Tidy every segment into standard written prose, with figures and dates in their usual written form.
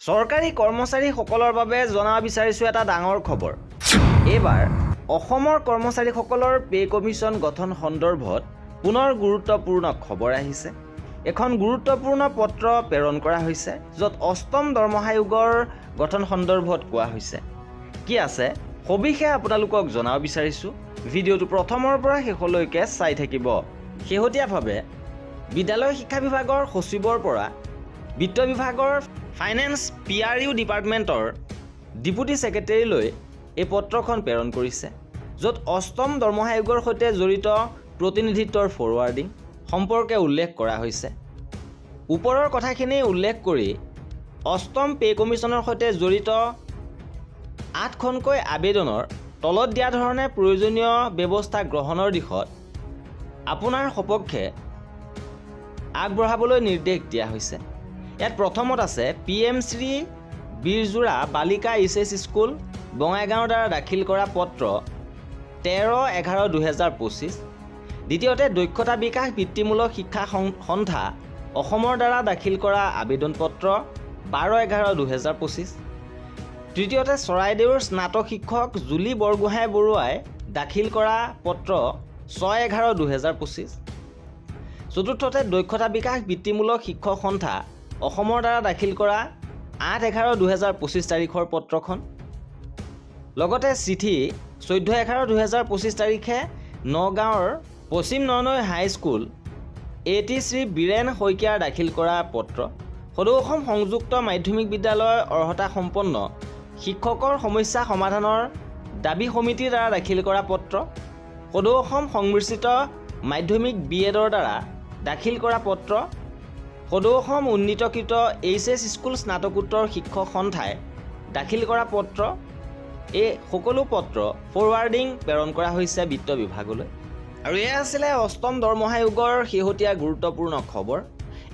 চৰকাৰী কৰ্মচাৰীসকলৰ বাবে জনাব বিচাৰিছোঁ এটা ডাঙৰ খবৰ। এইবাৰ অসমৰ কৰ্মচাৰীসকলৰ পে কমিশ্যন গঠন সন্দৰ্ভত পুনৰ গুৰুত্বপূৰ্ণ খবৰ আহিছে। এখন গুৰুত্বপূৰ্ণ পত্ৰ প্ৰেৰণ কৰা হৈছে, য'ত অষ্টম দৰমহা আয়োগৰ গঠন সন্দৰ্ভত কোৱা হৈছে। কি আছে সবিশেষ আপোনালোকক জনাব বিচাৰিছোঁ। ভিডিঅ'টো প্ৰথমৰ পৰা শেষলৈকে চাই থাকিব। শেহতীয়াভাৱে বিদ্যালয় শিক্ষা বিভাগৰ সচিবৰ পৰা বিত্ত বিভাগৰ ফাইনেন্স PRU ডিপাৰ্টমেণ্টৰ ডেপুটি ছেক্ৰেটেৰীলৈ এই পত্ৰখন প্ৰেৰণ কৰিছে, য'ত অষ্টম দৰমহা আয়োগৰ সৈতে জড়িত প্ৰতিনিধিত্বৰ ফৰৱাৰ্ডিং সম্পৰ্কে উল্লেখ কৰা হৈছে। ওপৰৰ কথাখিনি উল্লেখ কৰি অষ্টম পে কমিশ্যনৰ সৈতে জড়িত 8খনকৈ আবেদনৰ তলত দিয়া ধৰণে প্ৰয়োজনীয় ব্যৱস্থা গ্ৰহণৰ দিশত আপোনাৰ সপক্ষে আগবঢ়াবলৈ নিৰ্দেশ দিয়া হৈছে। ইয়াত প্ৰথমত আছে PM শ্ৰী বীৰজোৰা বালিকা HS স্কুল বঙাইগাঁৱৰ দ্বাৰা দাখিল কৰা পত্ৰ 13/11/2025। দ্বিতীয়তে দক্ষতা বিকাশ বৃত্তিমূলক শিক্ষা সন্থা অসমৰ দ্বাৰা দাখিল কৰা আবেদন পত্ৰ 12/11/2025। তৃতীয়তে চৰাইদেউৰ স্নাতক শিক্ষক জুলি বৰগোহাঁই বৰুৱাই দাখিল কৰা পত্ৰ 6/11/2025। চতুৰ্থতে দক্ষতা বিকাশ বৃত্তিমূলক শিক্ষক সন্থা অসমৰ দ্বাৰা দাখিল কৰা 8/11/2025 তাৰিখৰ পত্ৰখন। লগতে চিঠি 14/11/2025 তাৰিখে নগাঁৱৰ পশ্চিম ননৈ হাইস্কুল AT শ্ৰী বীৰেণ শইকীয়াৰ দাখিল কৰা পত্ৰ। সদৌ অসম সংযুক্ত মাধ্যমিক বিদ্যালয় অৰ্হতা সম্পন্ন শিক্ষকৰ সমস্যা সমাধানৰ দাবী সমিতিৰ দ্বাৰা দাখিল কৰা পত্ৰ। সদৌ অসম সংমিশ্ৰিত মাধ্যমিক BEDৰ দ্বাৰা দাখিল কৰা পত্ৰ। সদৌ অসম উন্নীতকৃত HS স্কুল স্নাতকোত্তৰ শিক্ষক সন্থাই দাখিল কৰা পত্ৰ। এই সকলো পত্ৰ ফৰৱাৰ্ডিং প্ৰেৰণ কৰা হৈছে বিত্ত বিভাগলৈ। আৰু এয়া আছিলে অষ্টম দৰমহা আয়োগৰ শেহতীয়া গুৰুত্বপূৰ্ণ খবৰ।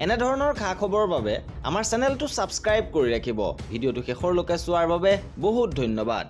এনেধৰণৰ খা খবৰৰ বাবে আমাৰ চেনেলটো ছাবস্ক্ৰাইব কৰি ৰাখিব। ভিডিঅ'টো শেষৰলৈকে চোৱাৰ বাবে বহুত ধন্যবাদ।